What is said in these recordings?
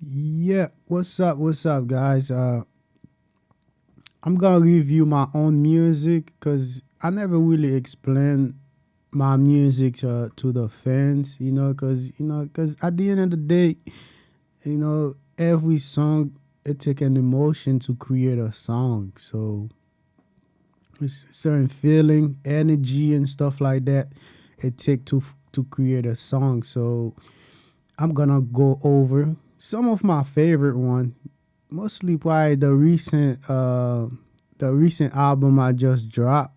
Yeah, what's up, guys? I'm gonna review my own music because I never really explain my music to the fans, because at the end of the day, every song it take an emotion to create a song. So it's certain feeling, energy, and stuff like that. It take to create a song. So I'm gonna go over some of my favorite one, mostly probably the recent album I just dropped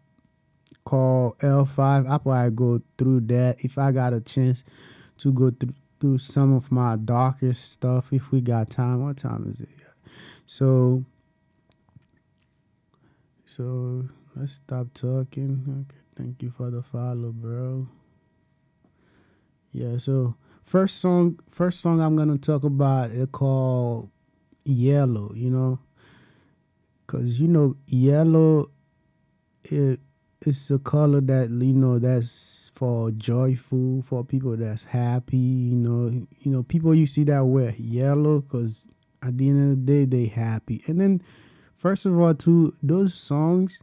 called L5. I probably go through that if I got a chance to go through some of my darkest stuff if we got time. What time is it? So so let's stop talking. Okay, thank you for the follow, bro. Yeah, so first song I'm gonna talk about it called Yellow, cause yellow it it's a color that that's for joyful, for people that's happy. People you see that wear yellow, cause at the end of the day they happy. And then first of all, too, those songs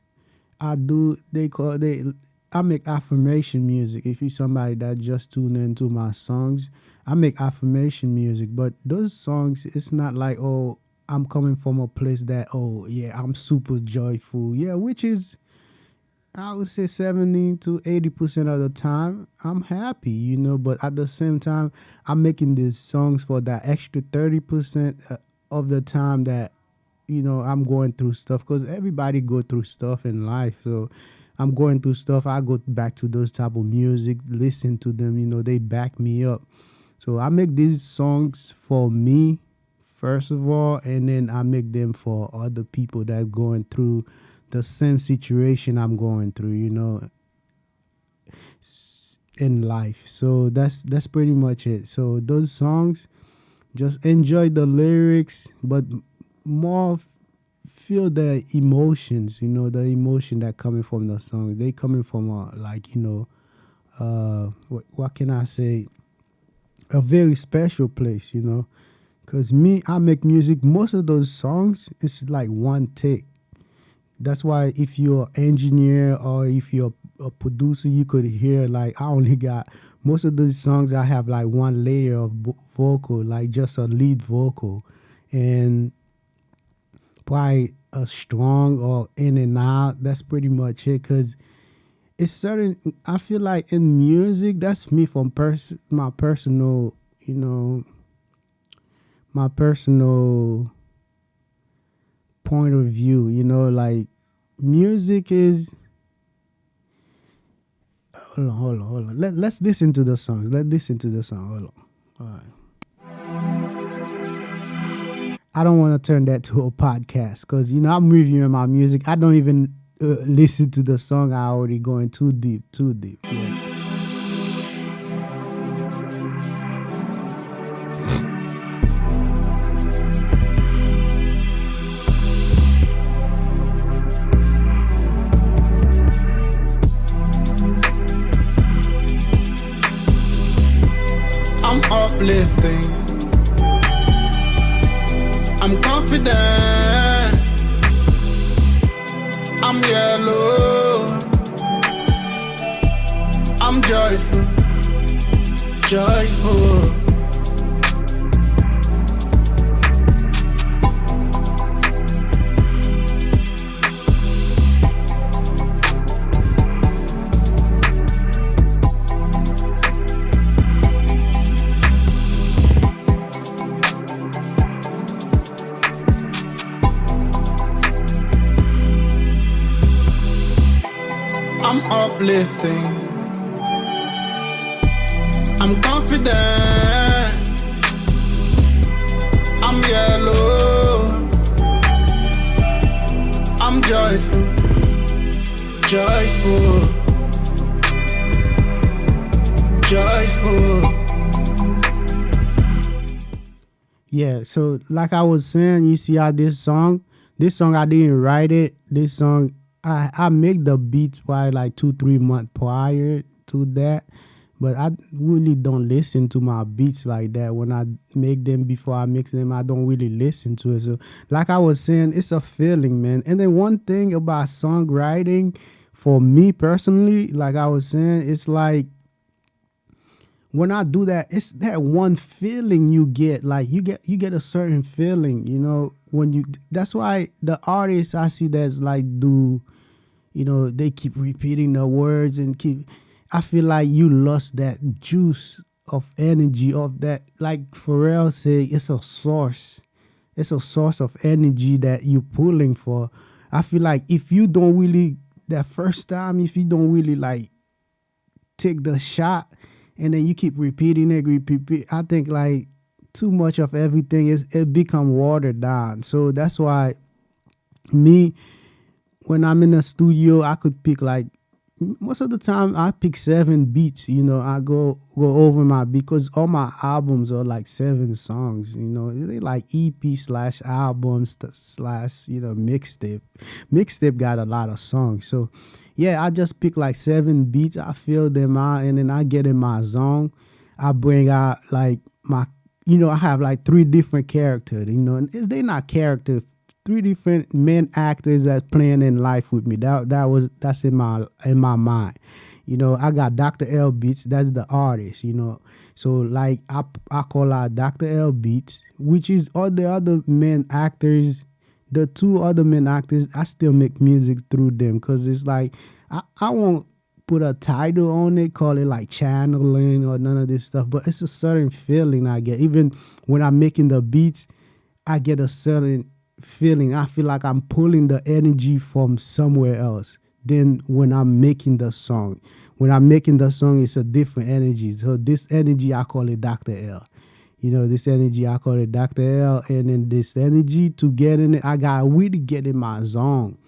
I do they call they I make affirmation music. If you somebody that just tune into my songs, I make affirmation music. But those songs, it's not like, oh, I'm coming from a place that, oh yeah, I'm super joyful. Yeah, which is, I would say, 70 to 80% of the time I'm happy, but at the same time I'm making these songs for that extra 30% of the time that I'm going through stuff, because everybody go through stuff in life. So I'm going through stuff, I go back to those type of music, listen to them, they back me up. So I make these songs for me first of all, and then I make them for other people that going through the same situation I'm going through, in life. So that's pretty much it. So those songs, just enjoy the lyrics, but more feel the emotions, the emotion that coming from the song. They coming from like, what can I say, a very special place, because me, I make music, most of those songs it's like one take. That's why if you're an engineer or if you're a producer, you could hear like I only got most of those songs. I have like one layer of vocal, like just a lead vocal, and probably a strong or in and out. That's pretty much it. Cause it's certain. I feel like in music, that's me from my personal, my personal point of view. Like music is. Hold on. Let's listen to the songs. Let's listen to the song. Hold on. All right. I don't want to turn that to a podcast because I'm reviewing my music. I don't even listen to the song. I already going too deep, too deep. Yeah. I'm uplifting. I'm confident. I'm yellow. I'm joyful. Joyful. I'm uplifting. I'm confident. I'm yellow. I'm joyful. Joyful. Joyful. Yeah, so like I was saying, you see how this song I didn't write it. This song I make the beats by like 2-3 months prior to that, But I really don't listen to my beats like that. When I make them, before I mix them, I don't really listen to it. So like I was saying, it's a feeling, man. And then one thing about songwriting for me personally, like I was saying, it's like when I do that, it's that one feeling you get. Like you get a certain feeling, when you. That's why the artists I see that's like do, they keep repeating the words and keep. I feel like you lost that juice of energy of that. Like Pharrell said, it's a source. It's a source of energy that you pulling for. I feel like if you don't really that first time, if you don't really like take the shot and then you keep repeating it, repeat, I think like too much of everything is it become watered down. So that's why me, when I'm in the studio, I could pick like most of the time I pick 7 beats. I go over my because all my albums are like 7 songs. They like EP slash albums slash mixtape. Mixtape got a lot of songs, so yeah, I just pick like 7 beats. I fill them out, and then I get in my zone. I bring out like my, I have like 3 different characters. And they not characters. 3 different main actors that's playing in life with me. That's in my mind. I got DR.L beats. That's the artist. So like I call out DR.L beats, which is all the other main actors. The 2 other main actors, I still make music through them because it's like I won't put a title on it, call it like channeling or none of this stuff. But it's a certain feeling I get. Even when I'm making the beats, I get a certain feeling. I feel like I'm pulling the energy from somewhere else than when I'm making the song. When I'm making the song, it's a different energy. So this energy, I call it DR.L. This energy, I call it DR.L. And then this energy to get in it, I got to really get in my zone.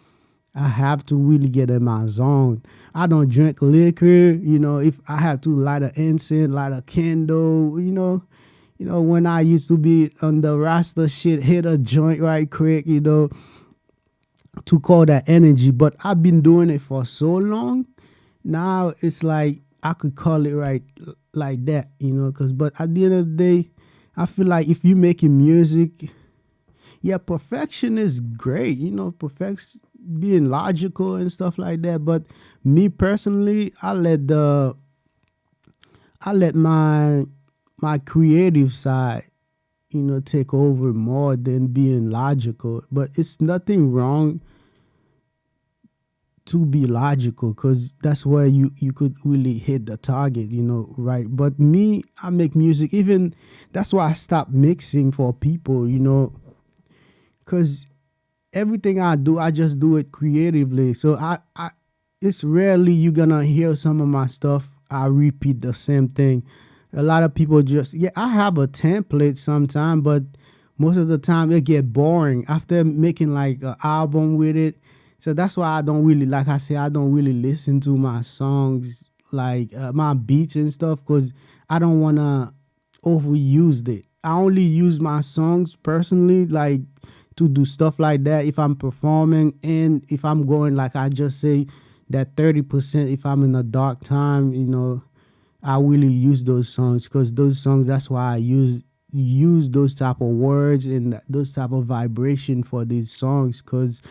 I have to really get in my zone. I don't drink liquor. If I have to light an incense, light a candle, when I used to be on the Rasta shit, hit a joint right quick, to call that energy. But I've been doing it for so long. Now it's like I could call it right like that, but at the end of the day, I feel like if you making music, yeah, perfection is great, perfection being logical and stuff like that. But me personally, I let my creative side, take over more than being logical. But it's nothing wrong to be logical because that's where you could really hit the target, right? But me, I make music. Even that's why I stopped mixing for people, because everything I do, I just do it creatively. So I it's rarely you're gonna hear some of my stuff I repeat the same thing. A lot of people just, yeah, I have a template sometime, but most of the time it get boring after making like an album with it. So that's why I don't really, like I say, I don't really listen to my songs, like my beats and stuff, because I don't want to overuse it. I only use my songs personally, like to do stuff like that if I'm performing, and if I'm going, like I just say, that 30%, if I'm in a dark time, I really use those songs, because those songs, that's why I use those type of words and those type of vibration for these songs, because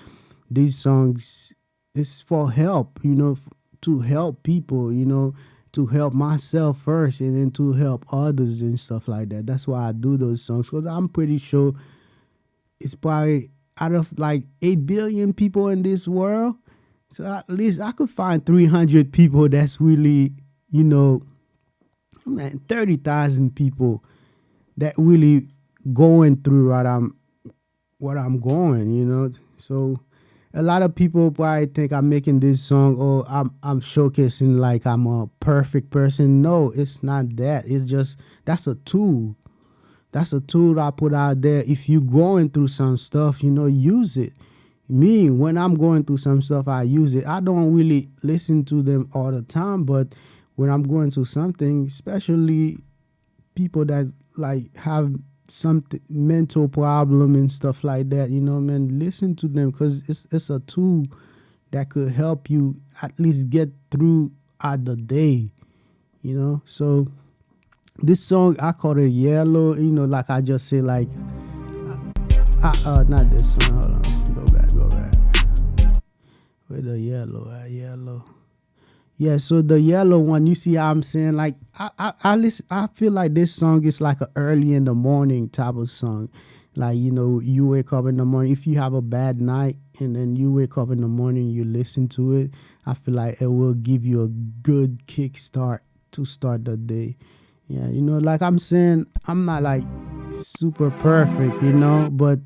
these songs is for help, to help people, to help myself first, and then to help others and stuff like that. That's why I do those songs, because I'm pretty sure it's probably out of like 8 billion people in this world, so at least I could find 300 people that's really, 30,000 people that really going through what I'm going, So a lot of people probably think I'm making this song, or I'm showcasing like I'm a perfect person. No, it's not that. It's just, that's a tool. That's a tool I put out there. If you're going through some stuff, use it. Me, when I'm going through some stuff, I use it. I don't really listen to them all the time, but when I'm going through something, especially people that like have some mental problem and stuff like that, man, listen to them, because it's a tool that could help you at least get through the day. you know. So this song I call it yellow, you know, like I just say like not this one, hold on. Go back. Where the yellow at? Yellow. Yeah, so the yellow one, you see how I'm saying? Like I listen, I feel like this song is like a early in the morning type of song. Like, you know, you wake up in the morning. If you have a bad night and then you wake up in the morning, you listen to it, I feel like it will give you a good kickstart to start the day. Yeah, you know, like I'm saying, I'm not like super perfect, you know, but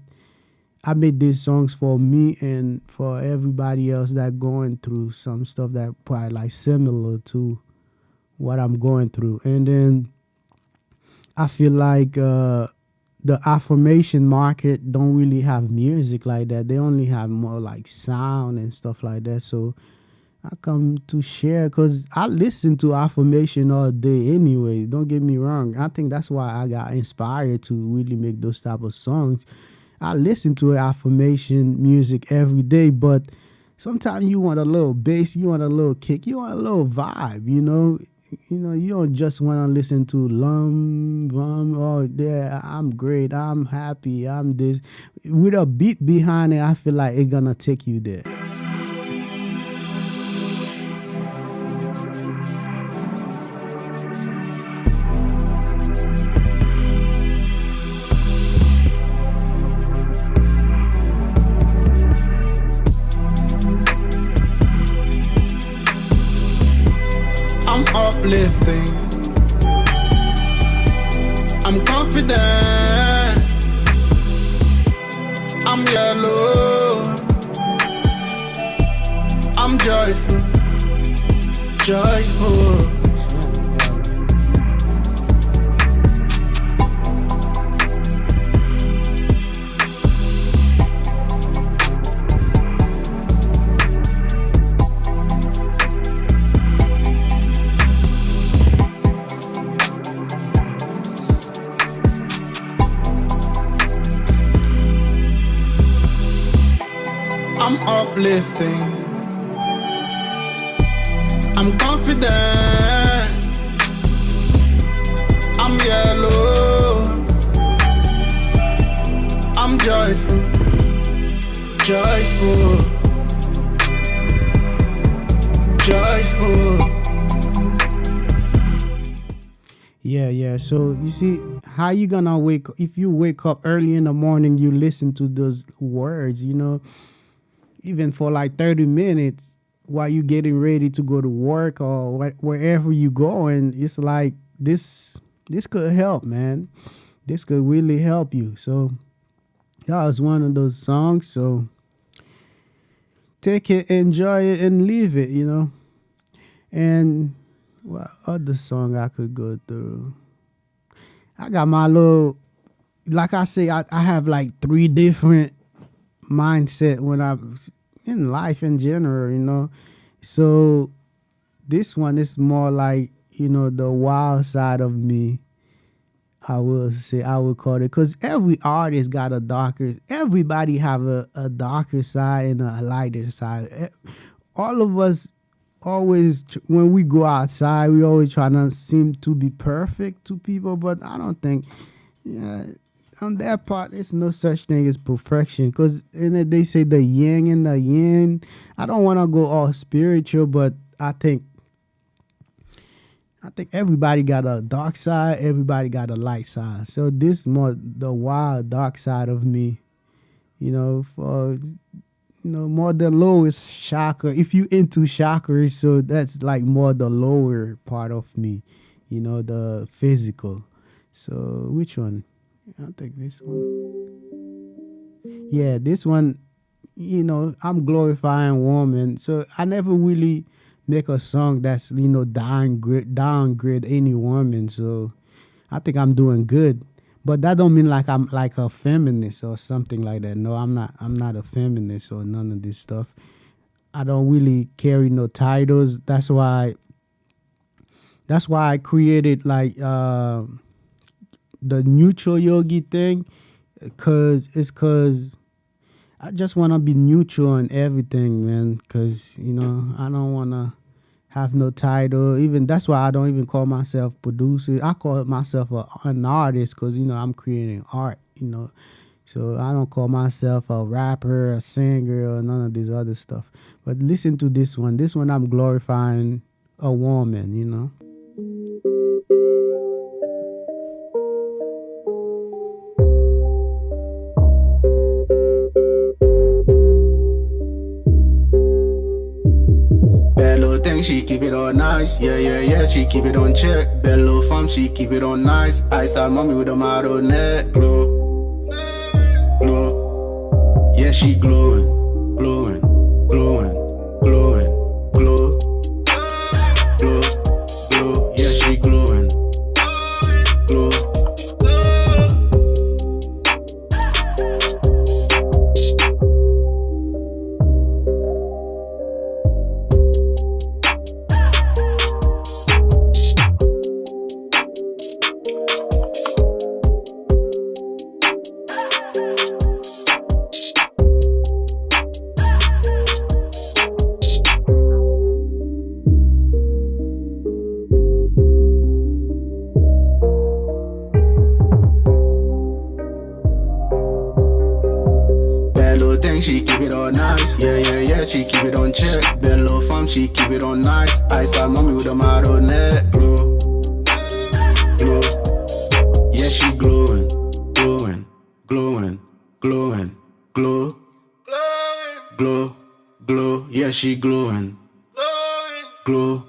I made these songs for me and for everybody else that going through some stuff that probably like similar to what I'm going through. And then I feel like the affirmation market don't really have music like that. They only have more like sound and stuff like that. So I come to share because I listen to affirmation all day anyway. Don't get me wrong. I think that's why I got inspired to really make those type of songs. I listen to affirmation music every day, but sometimes you want a little bass, you want a little kick, you want a little vibe, you know. You know, you don't just want to listen to oh yeah, I'm great, I'm happy, I'm this. With a beat behind it, I feel like it's gonna take you there. I'm uplifting. I'm confident. I'm yellow. I'm joyful. Joyful. I'm uplifting. I'm confident. I'm yellow. I'm joyful. Joyful. Joyful. Yeah. So you see how you gonna wake if you wake up early in the morning, you listen to those words, you know, even for like 30 minutes while you getting ready to go to work or wherever you going, it's like this could help, man. This could really help you. So that was one of those songs. So take it, enjoy it, and leave it, you know. And what other song I could go through? I got my little, like I say, I have like three different mindset when I'm in life in general, you know. So this one is more like, you know, the wild side of me. I will say, I would call it, because every artist got a darker, everybody have a darker side and a lighter side. All of us always, when we go outside, we always try to seem to be perfect to people, but I don't think, yeah, on that part, it's no such thing as perfection. Because they say the yin and the yin. I don't want to go all spiritual, but I think everybody got a dark side, everybody got a light side. So this more the wild dark side of me, you know, for more the lowest chakra. If you into chakras, so that's like more the lower part of me, you know, the physical. So which one? I think this one. Yeah, this one, you know, I'm glorifying woman. So I never really make a song that's, you know, downgrade any woman. So I think I'm doing good. But that don't mean like I'm like a feminist or something like that. No, I'm not a feminist or none of this stuff. I don't really carry no titles. That's why I created like the neutral yogi thing, cause I just want to be neutral in everything, man. Cause you know I don't want to have no title. Even that's why I don't even call myself producer. I call myself an artist because I'm creating art. So I don't call myself a rapper, a singer, or none of this other stuff. But listen to this one. This one I'm glorifying a woman. Bad little thing, she keep it all nice. Yeah, yeah, yeah, she keep it on check. Bad little fun, she keep it on nice. I start mommy with a model net. Glow, glow. Yeah, she glowing, glowing, glowing, glowing, glow, glow, glow. Yeah, she glowing, glow. Bad little thing, she keep it all nice. Yeah, yeah, yeah, she keep it on check. Bad little fun, she keep it on nice. I start mommy with a model net. Glow, glow. Yeah, she glowing, glowing, glowing, glowing, glow, glow, glow. Yeah, she glowing, glow.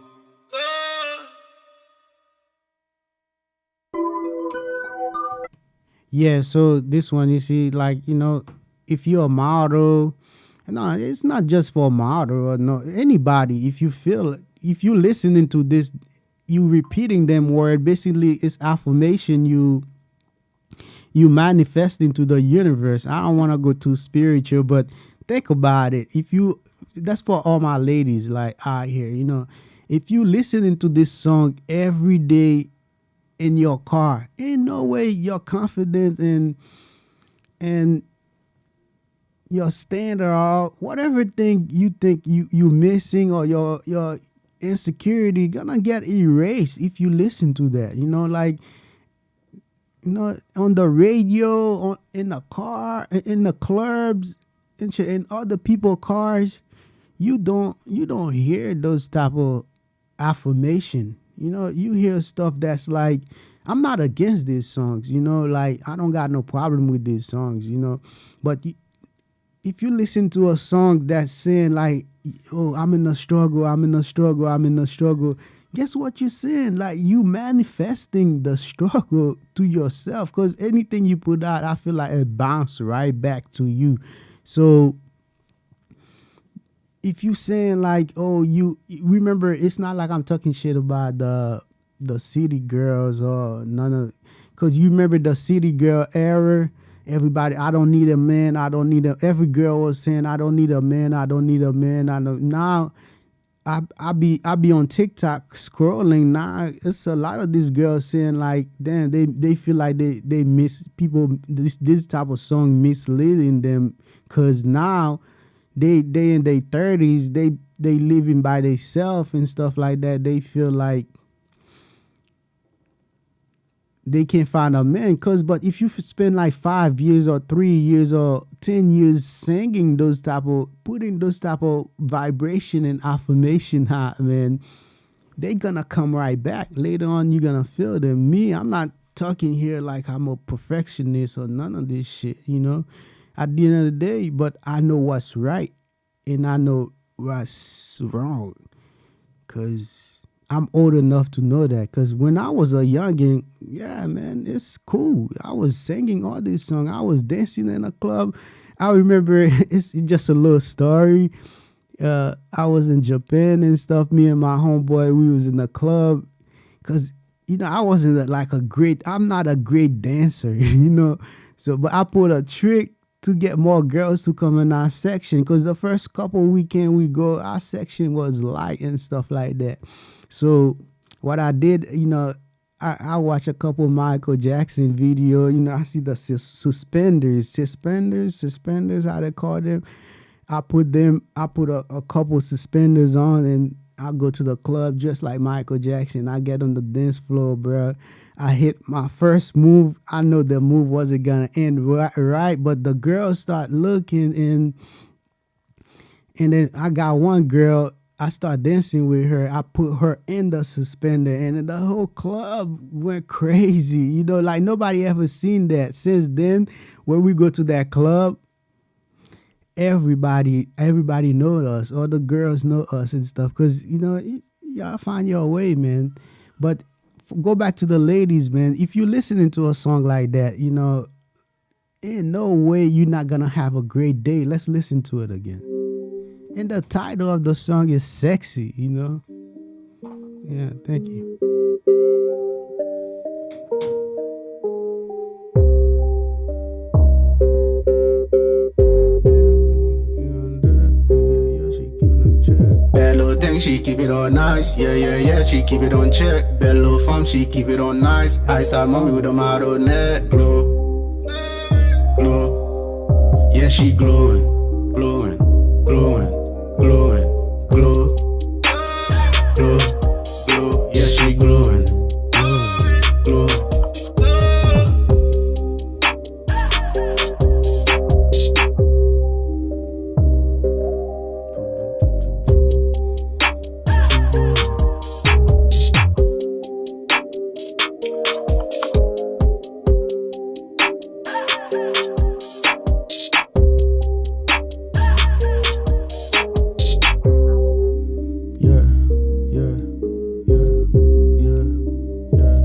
Yeah, so this one, you see, like, if you're a model, no, it's not just for a model or no anybody. If you listening to this, you repeating them word, basically it's affirmation you manifest into the universe. I don't want to go too spiritual, but think about it. That's for all my ladies like out here, if you listening to this song every day in your car, ain't no way your confidence and your standard or whatever thing you think you missing, or your insecurity gonna get erased if you listen to that. Like, on the radio, in the car, in the clubs, and shit, in other people's cars, you don't hear those type of affirmation. You hear stuff that's like, I'm not against these songs, like I don't got no problem with these songs, but if you listen to a song that's saying like, oh, I'm in a struggle, I'm in a struggle, I'm in a struggle, guess what you're saying? Like, you manifesting the struggle to yourself, because anything you put out, I feel like it bounce right back to you. So if you saying like, oh, you remember, it's not like I'm talking shit about the city girls or none of, because you remember the city girl era. Everybody, I don't need a man, I don't need a, every girl was saying, I don't need a man, I don't need a man, I don't. Now I be on TikTok scrolling. Now it's a lot of these girls saying like, damn, they feel like they miss people, this type of song misleading them, because now they in their 30s, they living by themselves and stuff like that. They feel like they can't find a man, but if you spend like 5 years or 3 years or 10 years singing those type of, putting those type of vibration and affirmation out, man, they gonna come right back later on. You're gonna feel them. Me, I'm not talking here like I'm a perfectionist or none of this shit, at the end of the day, but I know what's right and I know what's wrong, because I'm old enough to know that. Because when I was a youngin', yeah, man, it's cool. I was singing all these songs. I was dancing in a club. I remember, it's just a little story. I was in Japan and stuff. Me and my homeboy, we was in the club. Because, I wasn't like I'm not a great dancer, So, but I put a trick to get more girls to come in our section. Because the first couple weekend we go, our section was light and stuff like that. So what I did, I watch a couple Michael Jackson video. I see the suspenders, how they call them. I put a couple suspenders on, and I go to the club just like Michael Jackson. I get on the dance floor, bro. I hit my first move. I know the move wasn't gonna end right, but the girls start looking, and then I got one girl. I start dancing with her. I put her in the suspender, and then the whole club went crazy. Like nobody ever seen that. Since then, when we go to that club, everybody know us. All the girls know us and stuff. Cause y'all find your way, man. But go back to the ladies, man. If you're listening to a song like that, ain't no way you're not gonna have a great day. Let's listen to it again. And the title of the song is Sexy, Yeah, thank you. Bad little thing, she keep it all nice. Yeah, yeah, yeah, she keep it on check. Bad little fun, she keep it on nice. I start mommy with a model net. Glow, glow. Yeah, she glowing, glowing, glowing, glowing, glow, glow, glow. Yeah, she glowing, glow. Yeah, yeah, yeah, yeah, yeah.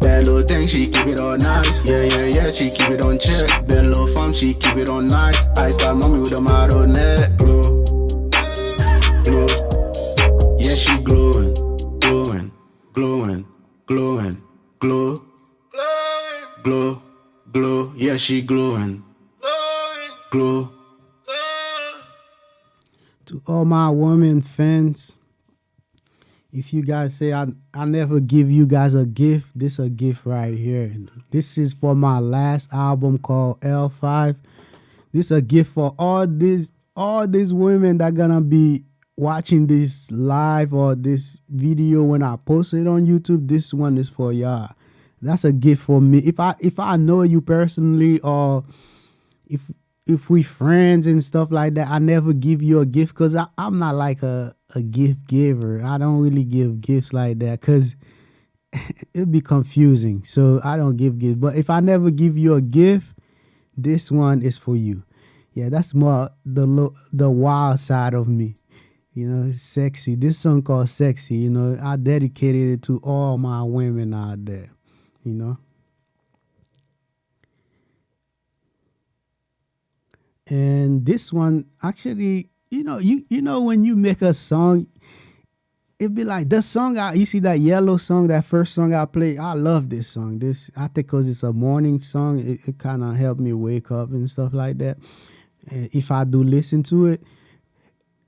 Bad little thing, she keep it all nice. Yeah, yeah, yeah, she keep it on check. Bad little fun, she keep it on nice. I start mommy with a model net. Glow, glow. Yeah, she glowing, glowing, glowing, glowing, glow, glow, glow. Yeah, she glowing, glow. To all my women fans, if you guys say I never give you guys a gift, this a gift right here. This is for my last album called L5. This a gift for all these women that gonna be watching this live or this video when I post it on YouTube. This one is for y'all. That's a gift for me. If I know you personally, or if we friends and stuff like that, I never give you a gift because I'm not like a gift giver. I don't really give gifts like that because it'd be confusing. So I don't give gifts. But if I never give you a gift, this one is for you. Yeah, that's more the wild side of me. Sexy. This song called Sexy, I dedicated it to all my women out there, And this one actually, when you make a song, it'd be like the song you see that yellow song, that first song I played. I love this song. I think because it's a morning song, it kind of helped me wake up and stuff like that. And if I do listen to it,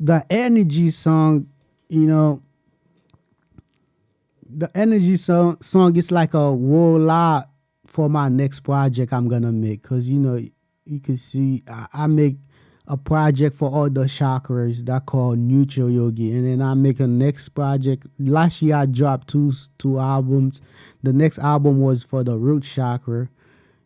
the energy song, the energy song is like a whole lot for my next project I'm gonna make. Cause you can see I make a project for all the chakras that called Neutral Yogi, and then I make a next project. Last year I dropped two albums. The next album was for the root chakra,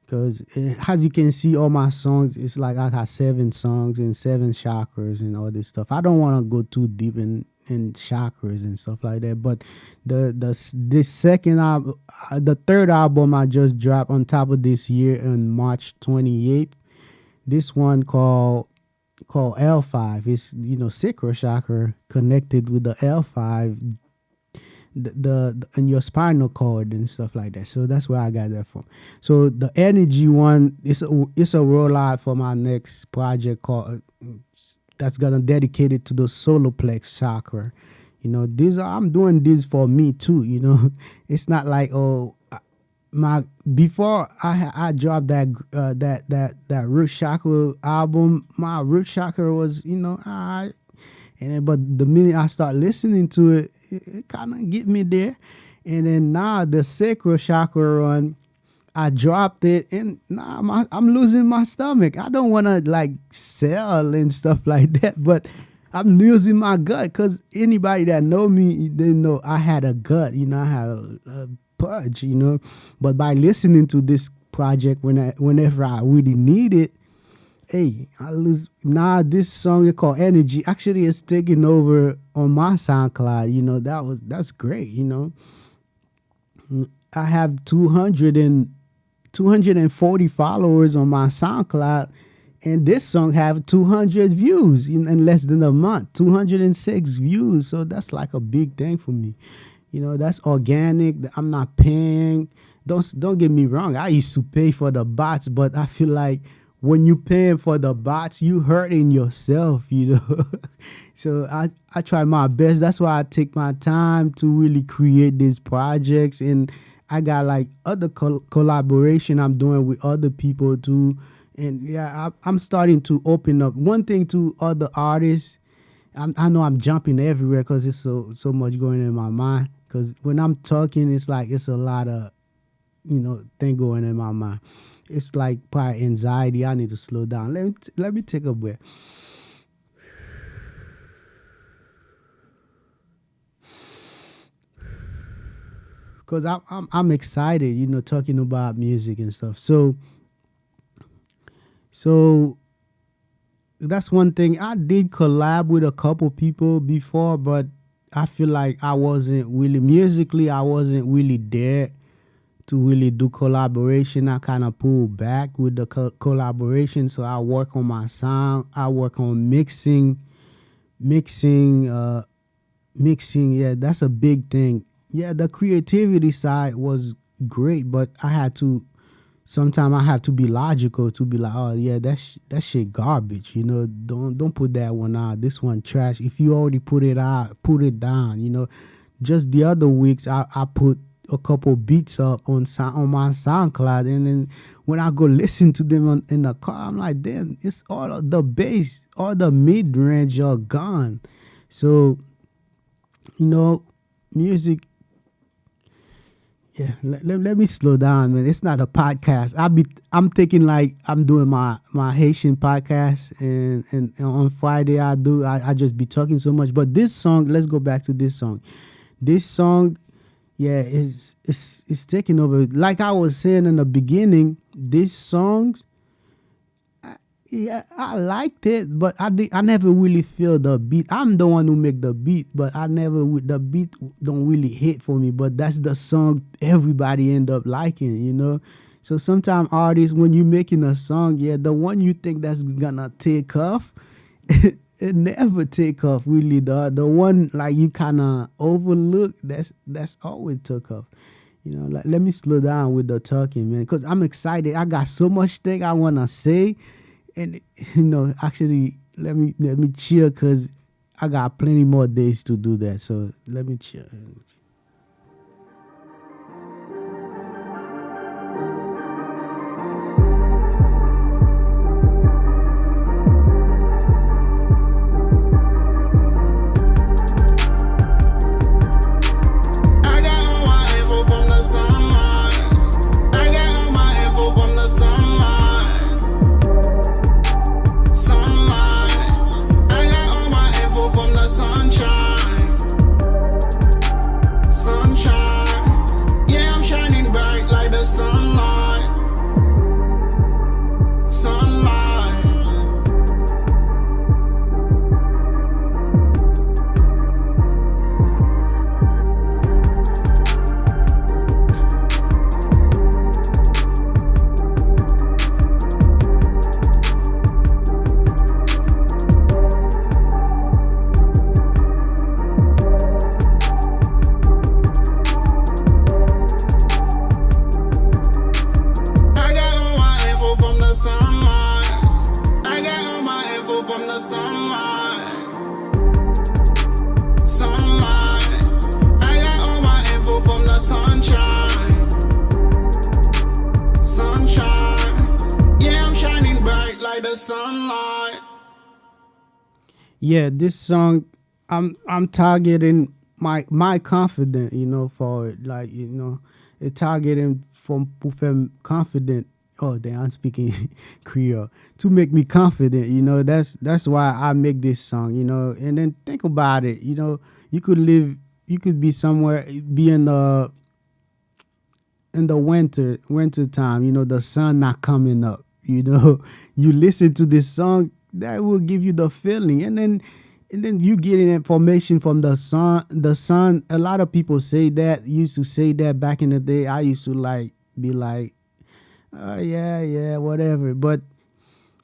because as you can see, all my songs, it's like I got 7 songs and 7 chakras and all this stuff. I don't want to go too deep in chakras and stuff like that. But this second album, the third album I just dropped on top of this year on March 28th. This one called L5. It's sacral chakra connected with the L5, the and your spinal cord and stuff like that. So that's where I got that from. So the energy one it's a rollout for my next project called that's gonna dedicate it to the solar plex chakra. I'm doing this for me too. It's not like before I dropped that root chakra album. My root chakra was alright. But the minute I start listening to it kind of get me there. And then now the sacral chakra one, I dropped it, and nah, I'm losing my stomach. I don't want to like sell and stuff like that, but I'm losing my gut because anybody that know me, they know I had a gut. I had a purge. But by listening to this project whenever I really need it, hey, I lose. Nah, this song is called Energy. Actually, it's taking over on my SoundCloud. That's great. I have 240 followers on my SoundCloud, and this song have 200 views in less than a month. 206 views, so that's like a big thing for me. That's organic. I'm not paying. Don't get me wrong. I used to pay for the bots, but I feel like when you paying for the bots, you hurting yourself. So I try my best. That's why I take my time to really create these projects, and I got like other collaboration I'm doing with other people too. And yeah, I'm starting to open up one thing to other artists. I know I'm jumping everywhere because it's so much going in my mind. Because when I'm talking, it's like it's a lot of thing going in my mind. It's like probably anxiety. I need to slow down. Let me take a breath. Because I'm excited, talking about music and stuff. So that's one thing. I did collab with a couple people before, but I feel like I wasn't really musically. I wasn't really there to really do collaboration. I kind of pulled back with the collaboration. So I work on my sound. I work on mixing. Mixing. Yeah, that's a big thing. Yeah, the creativity side was great, but I had to. Sometimes I have to be logical to be like, oh yeah, that shit garbage. Don't put that one out. This one trash. If you already put it out, put it down. Just the other weeks I put a couple beats up on my SoundCloud, and then when I go listen to them in the car, I'm like, damn, it's all of the bass, all the mid range are gone. So, music. Yeah, let me slow down, man. It's not a podcast. I'm thinking like I'm doing my Haitian podcast, and on Friday I just be talking so much. But this song, let's go back to this song. This song, yeah, it's taking over. Like I was saying in the beginning, this song, yeah, I liked it, but I never really feel the beat. I'm the one who make the beat, but the beat don't really hit for me. But that's the song everybody end up liking. So sometimes artists, when you making a song, yeah, the one you think that's gonna take off, it never take off really. The one like you kind of overlook, that's always took off. Like let me slow down with the talking, man, because I'm excited. I got so much thing I wanna say. And actually, let me chill because I got plenty more days to do that. So let me chill. I got all my info from the sunlight. I got all my info from the sunlight. Sunlight. I got all my info from the sunshine. Sunshine. Yeah, I'm shining bright like the sunlight. Sunlight. I got all my info from the sunlight. I got all my info from the sunlight. Sunlight. I got all my info from the sunshine. Sunshine. Yeah, I'm shining bright like the sunlight. Yeah, this song, I'm targeting my confidence, for it. Like, it target him from pour faire confident. Oh, damn, I'm speaking Creole to make me confident. That's why I make this song. And then think about it. You could live, you could be somewhere, be in the winter time. The sun not coming up. You listen to this song that will give you the feeling, and then you getting information from the sun. The sun. A lot of people say that, used to say that back in the day. I used to like be like, oh yeah, yeah, whatever. But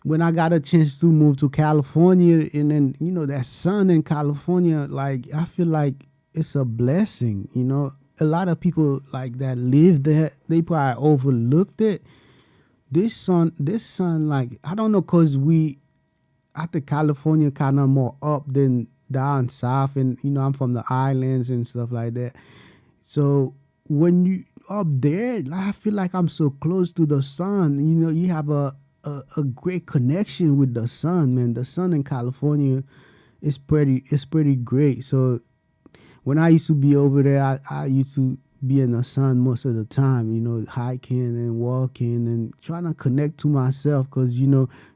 when I got a chance to move to California, and then that sun in California, like I feel like it's a blessing. A lot of people like that live there, they probably overlooked it. This sun, like I don't know, cause I think California kind of more up than down south, and I'm from the islands and stuff like that. So when you up there, like, I feel like I'm so close to the sun. You have a great connection with the sun, man. The sun in California is pretty great. So when I used to be over there, I used to be in the sun most of the time, hiking and walking and trying to connect to myself. Because,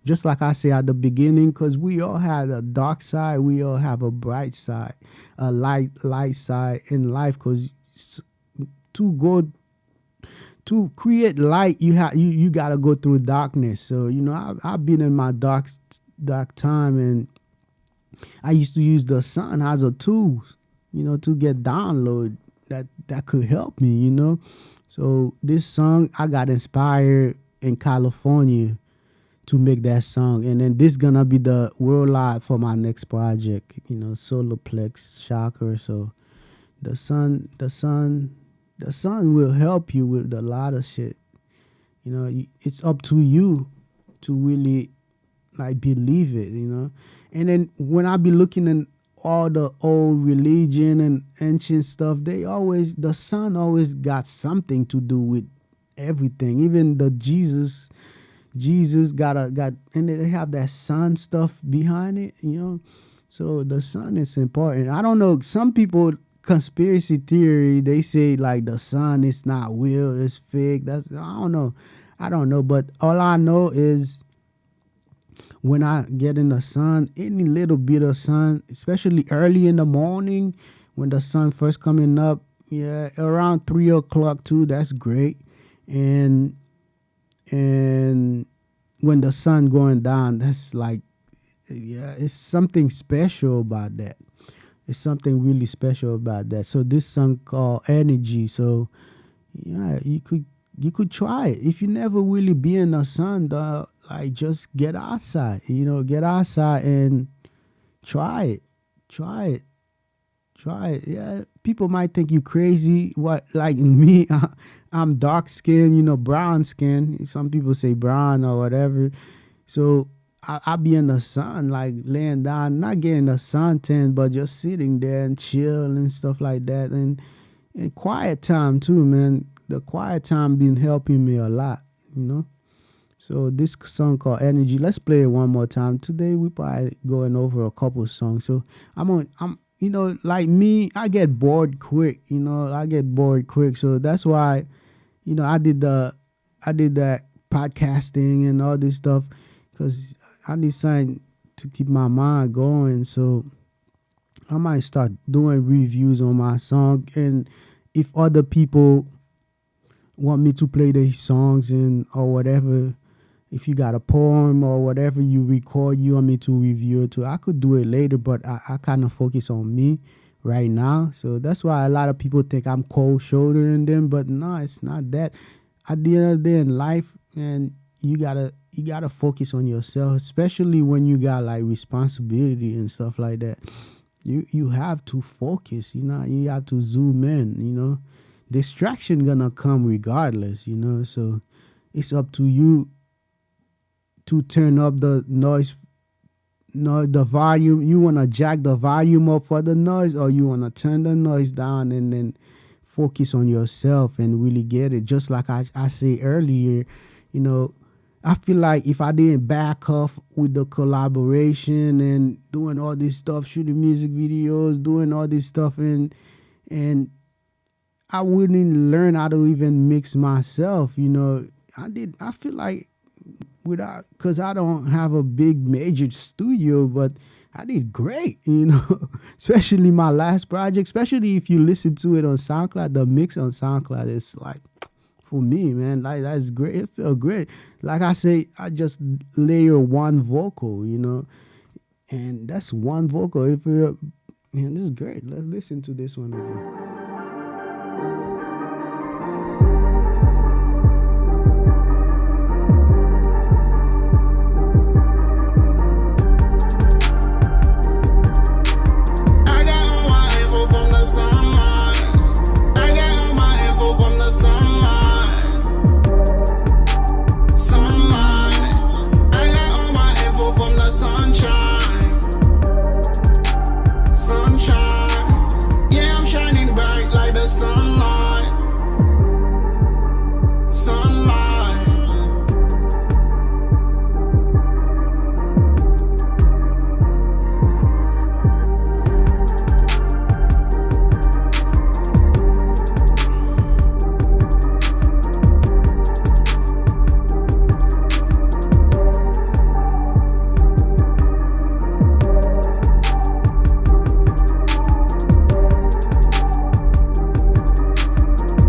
just like I say at the beginning, because we all have a dark side, we all have a bright side, a light side in life. Because to go to create light, you got to go through darkness. So, I've been in my dark time, and I used to use the sun as a tool, to get download that could help me. So this song, I got inspired in California to make that song, and then this gonna be the world live for my next project. Solarplex Shocker. So the sun will help you with a lot of shit. It's up to you to really like believe it. And then when I be looking in all the old religion and ancient stuff, the sun always got something to do with everything. Even the Jesus got, and they have that sun stuff behind it. So the sun is important. I don't know, some people, conspiracy theory, they say like the sun is not real, it's fake. I don't know, but all I know is when I get in the sun, any little bit of sun, especially early in the morning when the sun first coming up, yeah, around 3 o'clock too, that's great. And when the sun going down, that's like, yeah, it's something special about that. It's something really special about that. So this song called Energy. So yeah, you could try it. If you never really be in the sun, like just get outside. Get outside and try it. Try it. Try it. Yeah, people might think you crazy. What, like me? I'm dark skin. Brown skin. Some people say brown or whatever. So I be in the sun, like laying down, not getting the suntan, but just sitting there and chill and stuff like that. And quiet time too, man. The quiet time been helping me a lot. So this song called Energy, let's play it one more time. Today we probably going over a couple songs. So I'm like me, I get bored quick. I get bored quick. So that's why, I did that podcasting and all this stuff, because I need something to keep my mind going. So I might start doing reviews on my song, and if other people want me to play their songs and or whatever, if you got a poem or whatever you record, you want me to review it too, I could do it later, but I kind of focus on me right now. So that's why a lot of people think I'm cold shouldering them, but no, it's not that. At the end of the day in life, man, you gotta focus on yourself, especially when you got like responsibility and stuff like that. You have to focus. You have to zoom in. Distraction gonna come regardless. So it's up to you to turn up the noise, no, the volume. You wanna jack the volume up for the noise, or you wanna turn the noise down and then focus on yourself and really get it. Just like I say earlier, I feel like if I didn't back off with the collaboration and doing all this stuff, shooting music videos, doing all this stuff, and I wouldn't learn how to even mix myself. I feel like without, because I don't have a big major studio, but I did great. Especially my last project. Especially if you listen to it on SoundCloud, the mix on SoundCloud is like, for me, man, like that's great. It felt great. Like I say, I just layer one vocal, and that's one vocal. If you, man, this is great. Let's listen to this one again. I got all my info from the sunlight. I got all my info from the sunlight. Sunlight. I got all my info from the sunshine. Sunshine. Yeah, I'm shining bright like the sunlight. Sunlight.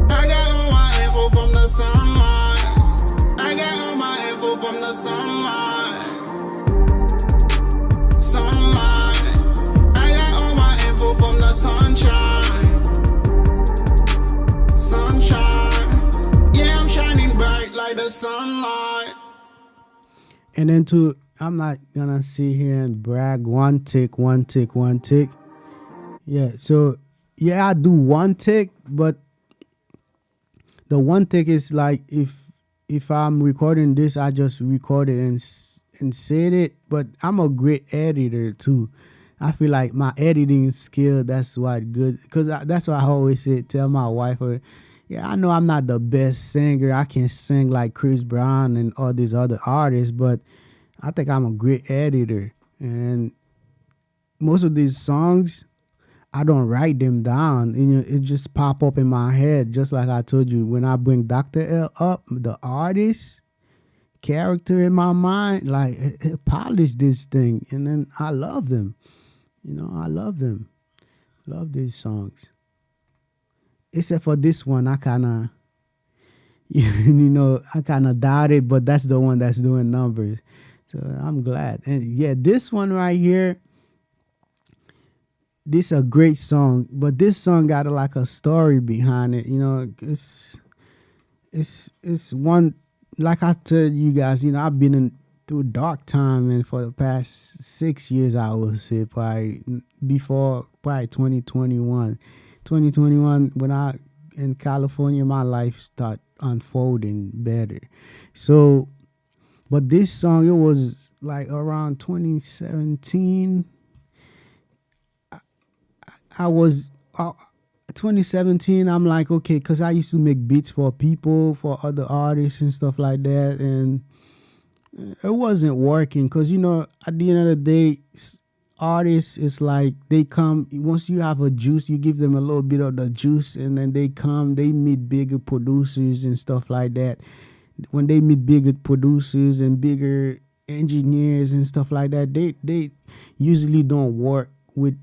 I got all my info from the sunlight. I got all my info from the sunlight. Sunlight. I got all my info from the sunshine. Sunshine. Yeah, I'm shining bright like the sunlight. And then to, I'm not gonna sit here and brag. One tick, one tick, one tick. Yeah. So yeah, I do one tick, but the one take is like if I'm recording this, I just record it and said it. But I'm a great editor too. I feel like my editing skill, that's what good, because that's what I always say. Tell my wife, yeah, I know I'm not the best singer. I can sing like Chris Brown and all these other artists, but I think I'm a great editor. And most of these songs, I don't write them down. It just pop up in my head. Just like I told you, when I bring DR.L up, the artist character in my mind, like it polish this thing, and then I love them. I love them. Love these songs. Except for this one, I kind of, I kind of doubt it, but that's the one that's doing numbers. So I'm glad. And yeah, this one right here, this a great song, but this song got like a story behind it. It's one, like I tell you guys, I've been through dark time, and for the past 6 years, I would say, probably before, probably 2021, when I in California, my life start unfolding better. So, but this song, it was like around 2017. I was 2017. I'm like, okay, because I used to make beats for people, for other artists and stuff like that, and it wasn't working. Because at the end of the day, artists, it's like they come, once you have a juice, you give them a little bit of the juice, and then they meet bigger producers and stuff like that. When they meet bigger producers and bigger engineers and stuff like that, they usually don't work with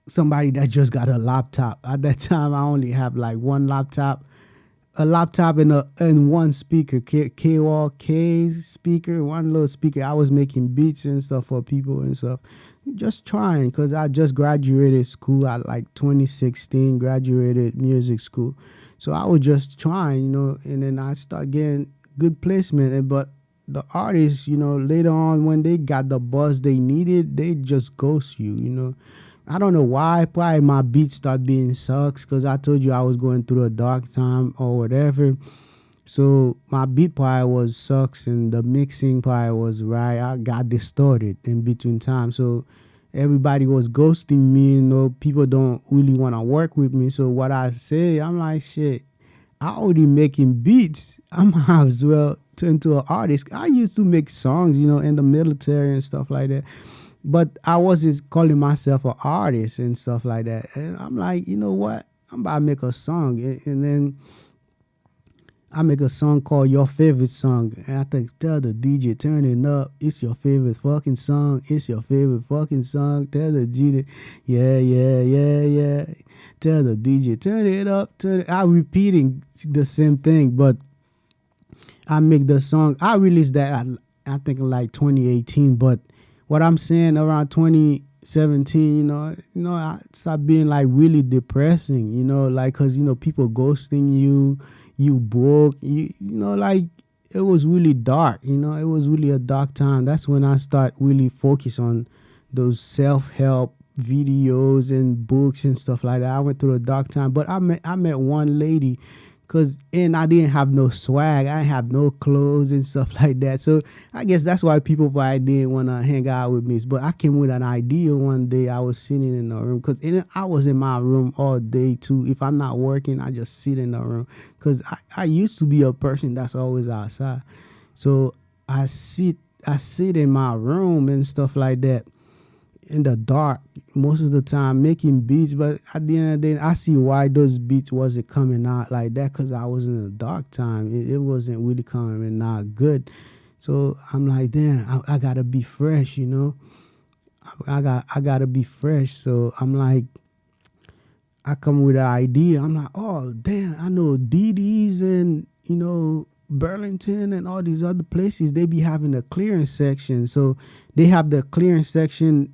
somebody that just got a laptop. At that time, I only have like one laptop, a laptop and one speaker, K-Wall K speaker, one little speaker. I was making beats and stuff for people and stuff. Just trying, because I just graduated school at like 2016, graduated music school. So I was just trying, and then I start getting good placement. But the artists, later on when they got the buzz they needed, they just ghost you, I don't know why. Probably my beats start being sucks, because I told you I was going through a dark time or whatever. So my beat probably was sucks, and the mixing probably was right. I got distorted in between time. So everybody was ghosting me. People don't really want to work with me. So what I say, I'm like, shit, I already making beats. I might as well turn to an artist. I used to make songs, in the military and stuff like that. But I wasn't calling myself an artist and stuff like that. And I'm like, you know what? I'm about to make a song, and then I make a song called Your Favorite Song. And I think, tell the DJ, turn it up. It's your favorite fucking song. It's your favorite fucking song. Tell the DJ, yeah, yeah, yeah, yeah. Tell the DJ, turn it up. Turn it. I'm repeating the same thing, but I make the song. I released that, I think, in like 2018. But what I'm saying, around 2017, I start being like really depressing, like, cause people ghosting you, you broke, like it was really dark, it was really a dark time. That's when I start really focus on those self-help videos and books and stuff like that. I went through a dark time, but I met one lady, and I didn't have no swag. I didn't have no clothes and stuff like that. So I guess that's why people probably didn't want to hang out with me. But I came with an idea one day. I was sitting in the room, because I was in my room all day too. If I'm not working, I just sit in the room, because I used to be a person that's always outside. So I sit in my room and stuff like that, in the dark most of the time, making beats. But at the end of the day, I see why those beats wasn't coming out like that, because I was in a dark time. It wasn't really coming out good. So I'm like, damn, I gotta be fresh, I gotta be fresh. So I'm like, I come with an idea. I'm like, oh damn, I know DD's and Burlington and all these other places, they be having a clearance section. So they have the clearance section,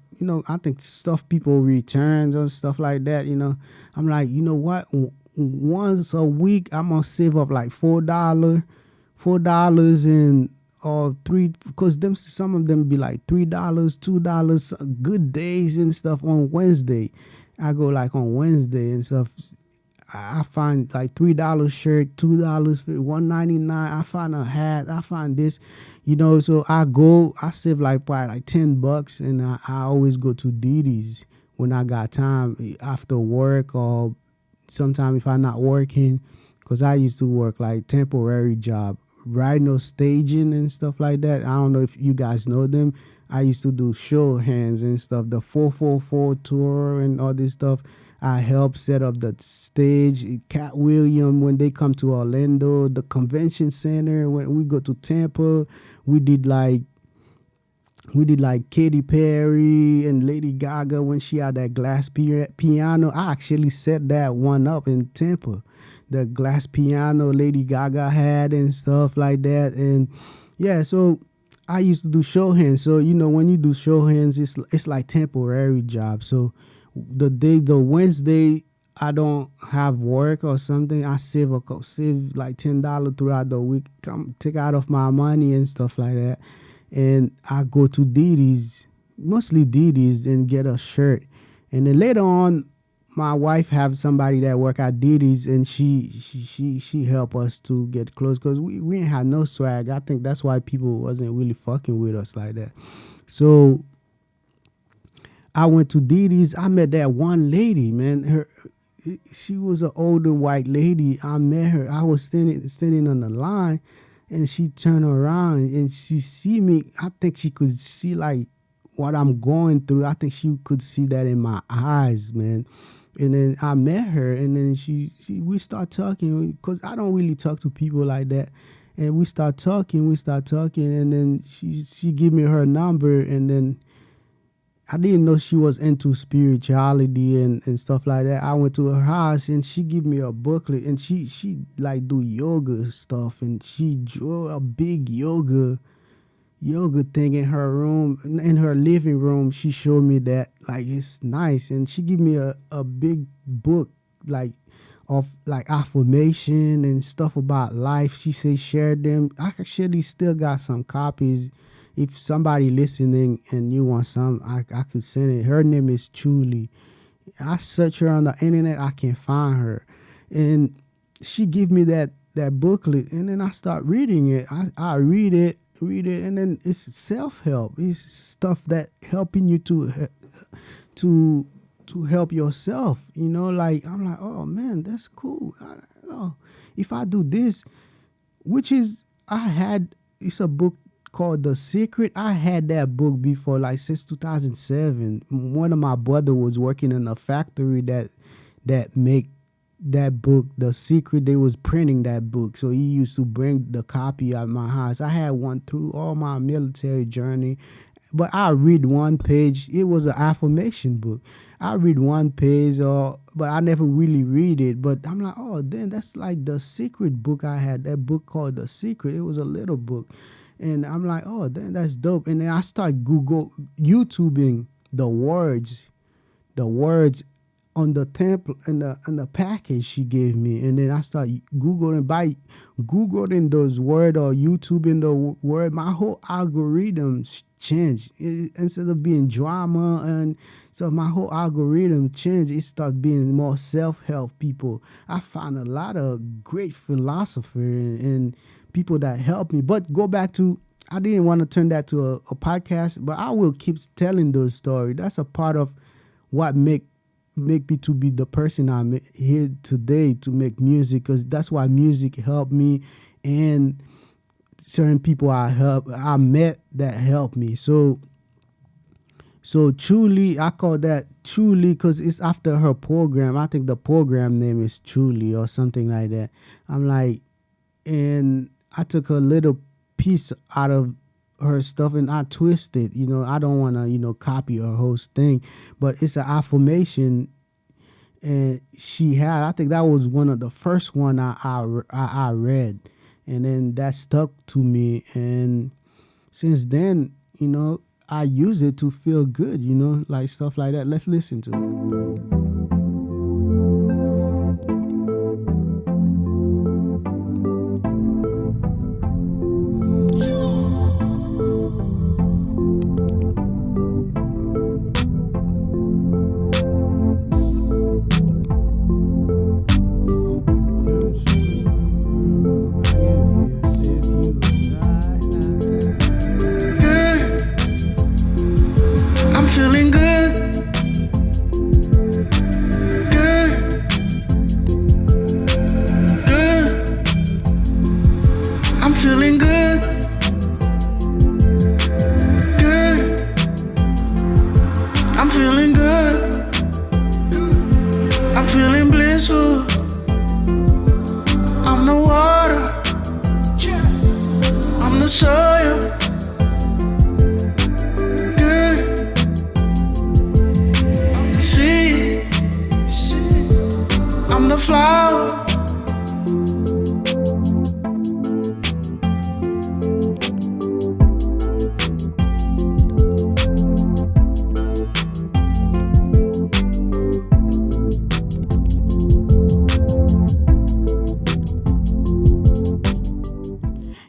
I think stuff people returns or stuff like that. I'm like, you know what? Once a week, I'm gonna save up like $4 and or three, because some of them be like $3, $2, good days and stuff on Wednesday. I go like on Wednesday and stuff. I find like $3 shirt, $2, $1.99. I find a hat. I find this, So I save like probably like $10, and I always go to Diddy's when I got time after work, or sometime if I'm not working, because I used to work like temporary job, rhino staging and stuff like that. I don't know if you guys know them. I used to do show hands and stuff, the 444 tour and all this stuff. I helped set up the stage, Cat William, when they come to Orlando, the convention center. When we go to Tampa, we did like Katy Perry and Lady Gaga when she had that glass piano. I actually set that one up in Tampa, the glass piano Lady Gaga had and stuff like that. And yeah, so I used to do show hands. So when you do show hands, it's like temporary job. So the Wednesday I don't have work or something, I save like $10 throughout the week, take out of my money and stuff like that, and I go to Diddy's, mostly Diddy's, and get a shirt. And then later on, my wife have somebody that work at Diddy's, and she help us to get clothes, because we ain't had no swag. I think that's why people wasn't really fucking with us like that. So I went to Diddy's. I met that one lady, man. She was an older white lady. I met her. I was standing on the line, and she turned around and she see me. I think she could see like what I'm going through. I think she could see that in my eyes, man. And then I met her, and then we start talking, because I don't really talk to people like that. And we start talking, and then she give me her number, and then I didn't know she was into spirituality and stuff like that. I went to her house, and she gave me a booklet, and she like do yoga stuff, and she drew a big yoga thing in her room, in her living room. She showed me that, like, it's nice. And she gave me a big book, like, of like affirmation and stuff about life. She said share them. I actually still got some copies. If somebody listening and you want some, I could send it. Her name is Julie. I search her on the internet, I can't find her. And she give me that booklet, and then I start reading it. I read it, and then it's self-help. It's stuff that helping you to help yourself. Like, I'm like, oh man, that's cool. If I do this, which is, it's a book called The Secret. I had that book before, like since 2007. One of my brother was working in a factory that make that book, The Secret. They was printing that book, so he used to bring the copy at my house. I had one through all my military journey, but I read one page. It was an affirmation book. I read one page, or but I never really read it. But I'm like, oh, then that's like The Secret book. I had that book called The Secret. It was a little book, and I'm like, oh, then that's dope. And then I start Google YouTubing the words on the template and the package she gave me, and then I start googling those word or YouTubing the word. My whole algorithm changed. Instead of being drama and so my whole algorithm changed. It started being more self-help people. I found a lot of great philosophers and people that helped me. But go back to, I didn't want to turn that to a podcast, but I will keep telling those stories. That's a part of what make me to be the person I'm here today, to make music, because that's why music helped me, and certain people I met that helped me. So truly, I call that truly because it's after her program. I think the program name is Truly or something like that. I'm like, and I took a little piece out of her stuff and I twisted. I don't want to copy her whole thing, but it's an affirmation, and she had. I think that was one of the first one I read, and then that stuck to me, and since then, I use it to feel good. Like stuff like that. Let's listen to it. I'm feeling good. Good. Good. I'm feeling good. Good. I'm feeling good. I'm feeling blissful. I'm the water. I'm the soil. Good. See, I'm the flower.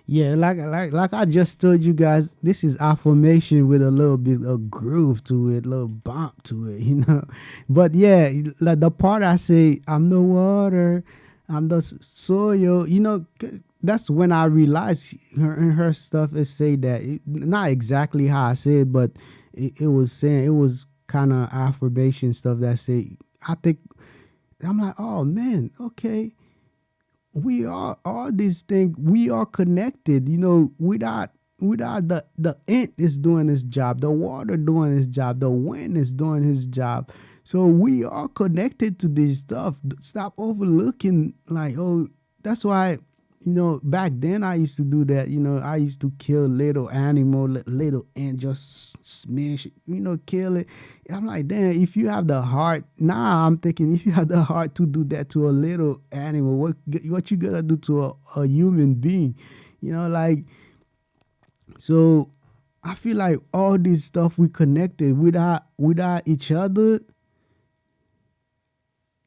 Yeah, like I just told you guys, this is affirmation with a little bit of groove to it, a little bump to it. But yeah, like the part I say, I'm the water, I'm the soil. That's when I realized her stuff is say that not exactly how I said, but it was saying it was kind of affirmation stuff that say. I think I'm like, oh man, okay, we are all these things, we are connected, without the ant is doing his job, the water doing his job, the wind is doing his job. So we are connected to this stuff. Stop overlooking, like, oh, that's why, back then I used to do that. I used to kill little animal, little ant, just smash it, kill it. I'm like, damn, if you have the heart, I'm thinking, if you have the heart to do that to a little animal, what you gonna do to a human being? Like, so I feel like all this stuff we connected without each other,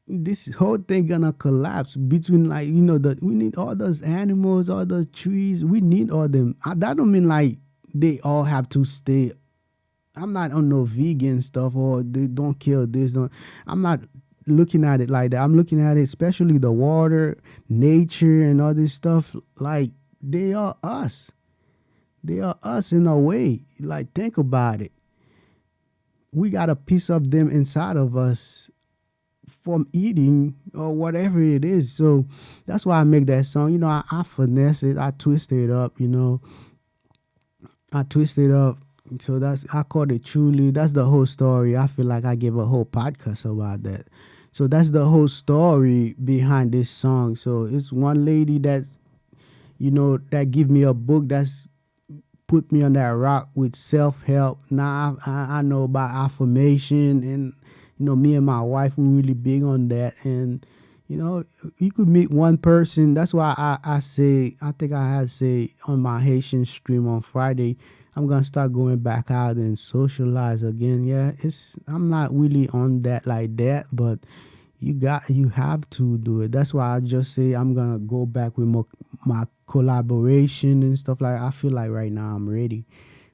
this whole thing gonna collapse between, like, we need all those animals, all those trees, we need all them. That don't mean like they all have to stay. I'm not on no vegan stuff, or they don't kill this, don't. I'm not looking at it like that. I'm looking at it, especially the water, nature, and all this stuff, like they are us. They are us in a way. Like, think about it. We got a piece of them inside of us from eating or whatever it is. So that's why I make that song. I finesse it, I twist it up, I twist it up. So I called it Truly. That's the whole story. I feel like I gave a whole podcast about that. So that's the whole story behind this song. So it's one lady that's, that give me a book that's put me on that rock with self-help. Now I know about affirmation, and me and my wife, we really big on that. And you could meet one person. That's why I say, I think I had say on my Haitian stream on Friday, I'm gonna start going back out and socialize again. Yeah, I'm not really on that like that, but you have to do it. That's why I just say I'm gonna go back with my collaboration and stuff. Like, I feel like right now I'm ready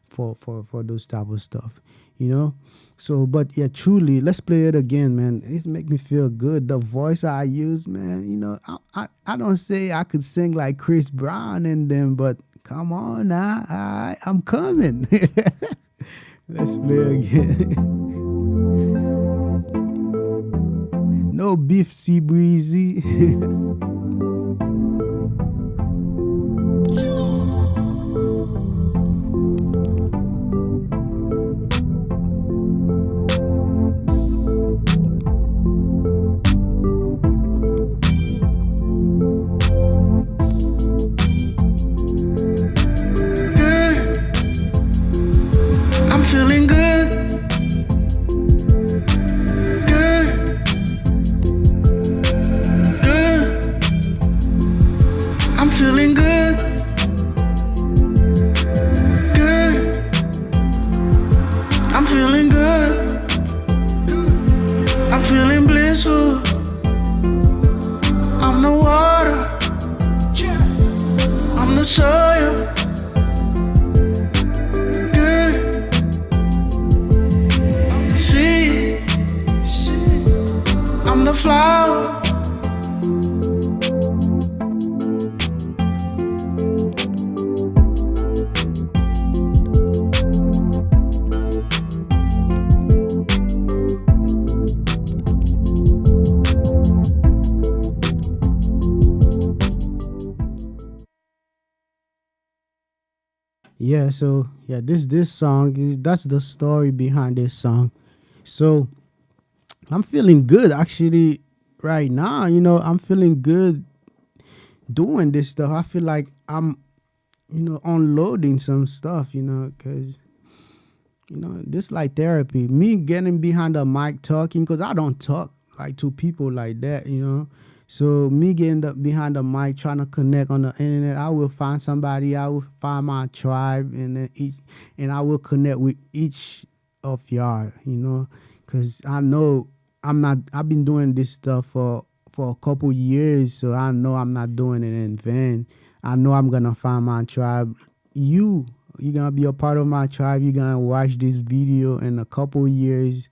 for those type of stuff, you know. So, but yeah, truly, let's play it again, man. It make me feel good. The voice I use, man. I don't say I could sing like Chris Brown and them, but come on now, I'm coming. Let's play again. No beef, sea breezy. I'm feeling good. Good. Good. I'm feeling good. Good. I'm feeling good. I'm feeling blissful. I'm the water. I'm the soil. I'm the flower. Yeah, so yeah, this song that's the story behind this song. So I'm feeling good actually right now. I'm feeling good doing this stuff. I feel like I'm, unloading some stuff. Because this like therapy. Me getting behind the mic talking, because I don't talk like to people like that. So me getting behind the mic, trying to connect on the internet, I will find somebody. I will find my tribe, and and I will connect with each of y'all. Because I know I'm not. I've been doing this stuff for a couple years, so I know I'm not doing it in vain. I know I'm gonna find my tribe. You're gonna be a part of my tribe. You're gonna watch this video in a couple years.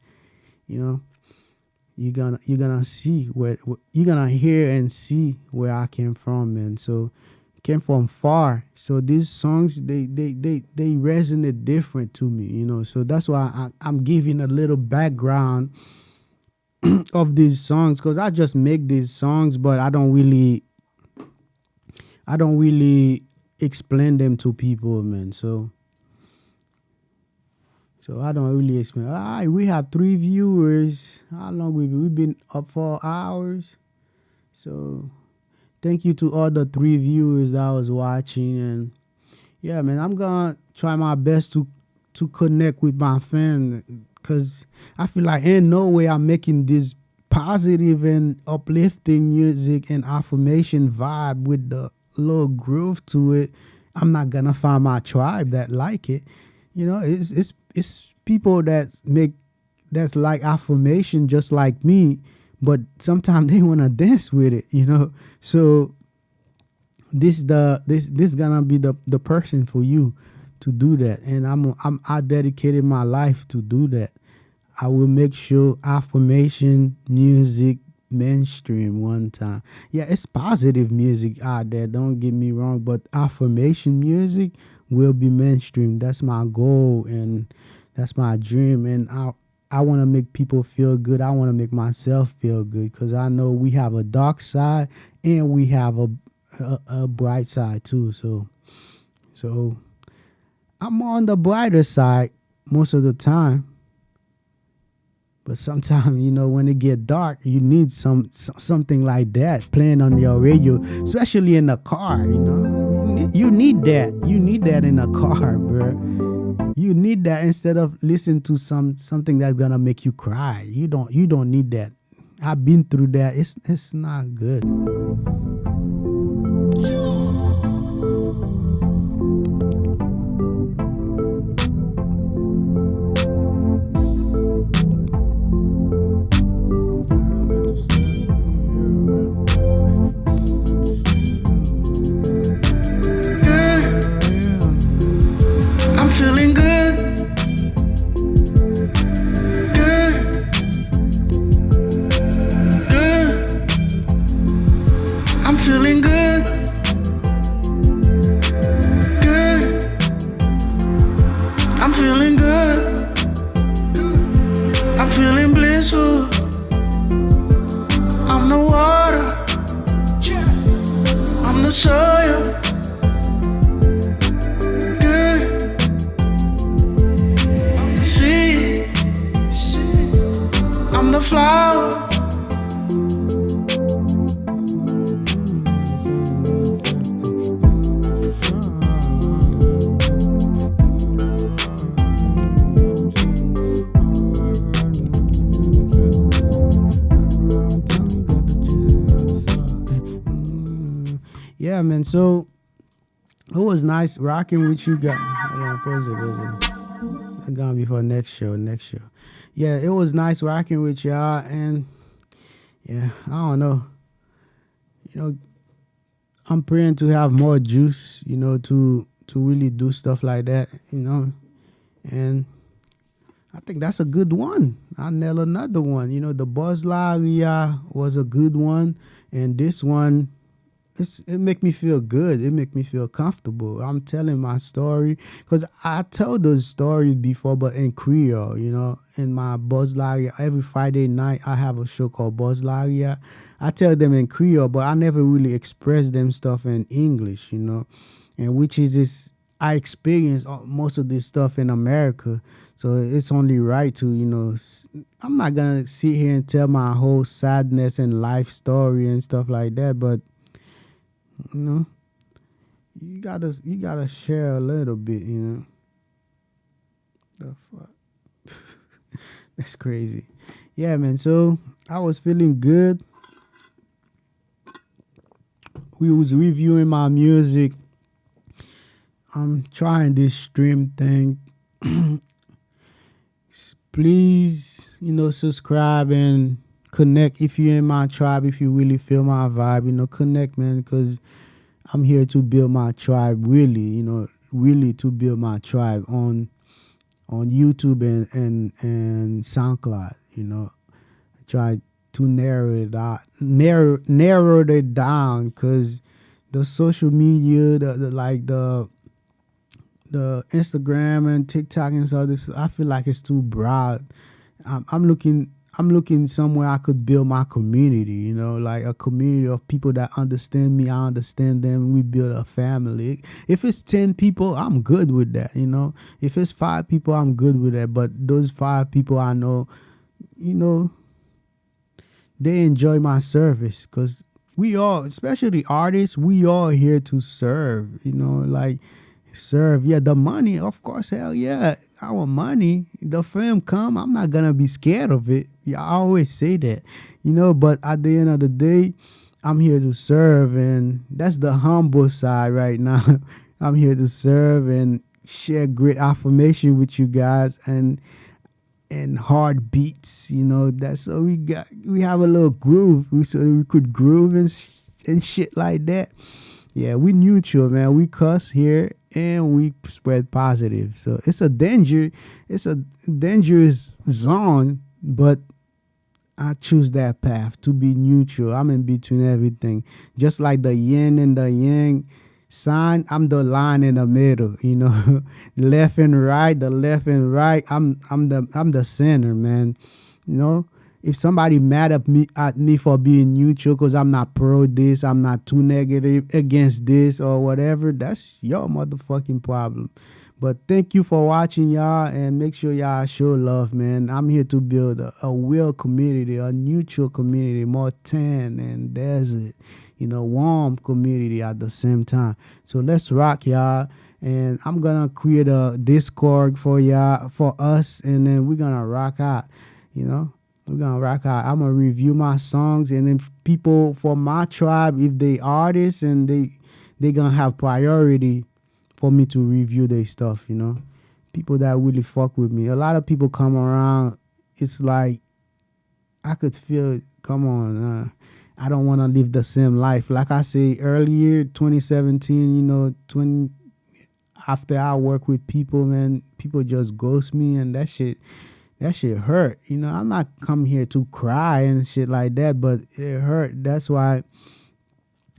You know, you're gonna see where you're gonna hear and see where I came from, and so came from far. So these songs they resonate different to me. So that's why I'm giving a little background of these songs, because I just make these songs, but I don't really explain them to people, man. So I don't really explain. All right, we have 3 viewers. How long we've been up for hours? So thank you to all the 3 viewers that was watching. And yeah, man, I'm gonna try my best to connect with my fans, because I feel like ain't no way I'm making this positive and uplifting music and affirmation vibe with the little groove to it. I'm not gonna find my tribe that like it. It's people that's like affirmation just like me, but sometimes they wanna dance with it. So this gonna be the person for you to do that, and I dedicated my life to do that. I will make sure affirmation music mainstream one time. Yeah, it's positive music out there, don't get me wrong, but affirmation music will be mainstream. That's my goal, and that's my dream. And I want to make people feel good. I want to make myself feel good, because I know we have a dark side and we have a bright side too. So I'm on the brighter side most of the time. But sometimes, when it get dark, you need something like that playing on your radio, especially in the car. You need that. You need that in a car, bro. You need that instead of listening to something that's gonna make you cry. You don't need that. I've been through that. It's not good. I'm feeling good. Good. Good. I'm feeling good. Good. I'm feeling good. I'm feeling blissful. I'm the water. I'm the soil. I'm the flower. Yeah, man. So it was nice rocking with you guys. Hold on, pause it. I'm gonna be for next show. Yeah, it was nice rocking with y'all, and yeah, I don't know. I'm praying to have more juice, to really do stuff like that, and I think that's a good one. I'll nail another one. The Buzz Laria was a good one, and this one, it make me feel good. It make me feel comfortable. I'm telling my story because I told those stories before, but in Creole, in my Buzz Laria. Every Friday night, I have a show called Buzz Laria. I tell them in Creole, but I never really express them stuff in English, and which is this. I experienced most of this stuff in America, so it's only right to, I'm not gonna sit here and tell my whole sadness and life story and stuff like that, but you gotta share a little bit, The fuck? That's crazy. Yeah, man. So I was feeling good. We was reviewing my music. I'm trying this stream thing. Please, subscribe and connect if you're in my tribe, if you really feel my vibe, connect, man, because I'm here to build my tribe, really, really to build my tribe on YouTube and SoundCloud, try to narrow it down, because the social media, the Instagram and TikTok and stuff, I feel like it's too broad. I'm looking somewhere I could build my community, like a community of people that understand me, I understand them, we build a family. If it's 10 people, I'm good with that, If it's 5 people, I'm good with that. But those 5 people I know, they enjoy my service, because we all, especially artists, we all here to serve, serve. Yeah, the money, of course, hell yeah, I want money. The film come, I'm not gonna be scared of it. Yeah, I always say that, but at the end of the day, I'm here to serve, and that's the humble side right now. I'm here to serve and share great affirmation with you guys, and hard beats, that's so we have a little groove, so we could groove and shit like that. Yeah, we neutral, man. We cuss here and we spread positive. So it's a dangerous zone, but I choose that path to be neutral. I'm in between everything. Just like the yin and the yang sign, I'm the line in the middle, left and right, the left and right. I'm the center, man. If somebody mad at me for being neutral because I'm not pro this, I'm not too negative against this or whatever, that's your motherfucking problem. But thank you for watching, y'all, and make sure y'all show love, man. I'm here to build a real community, a neutral community, more tan and desert, warm community at the same time. So let's rock, y'all. And I'm gonna create a Discord for y'all, for us, and then we're gonna rock out. You know, we're gonna rock out. I'm gonna review my songs, and then people for my tribe, if they artists and they gonna have priority for me to review their stuff. People that really fuck with me. A lot of people come around. It's like I could feel. Come on, I don't want to live the same life. Like I say earlier, 2017. 20 after I work with people, man, people just ghost me, and that shit hurt. I'm not coming here to cry and shit like that, but it hurt. That's why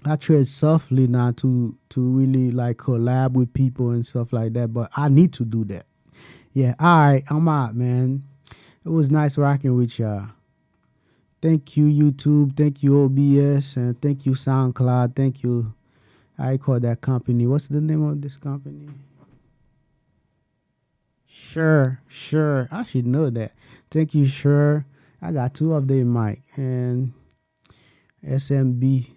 I tread softly now to really like collab with people and stuff like that. But I need to do that. Yeah, all right, I'm out, man. It was nice rocking with y'all. Thank you, YouTube. Thank you, OBS, and thank you, SoundCloud. Thank you. I call that company. What's the name of this company? Sure. I should know that. Thank you, Sure. I got two of them, Mike and SMB.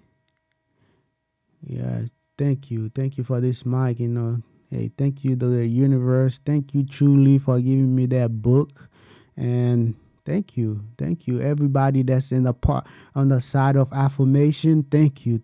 Yeah, thank you. Thank you for this mic. Hey, thank you, the universe. Thank you, truly, for giving me that book. And thank you. Everybody that's in the part on the side of affirmation. Thank you.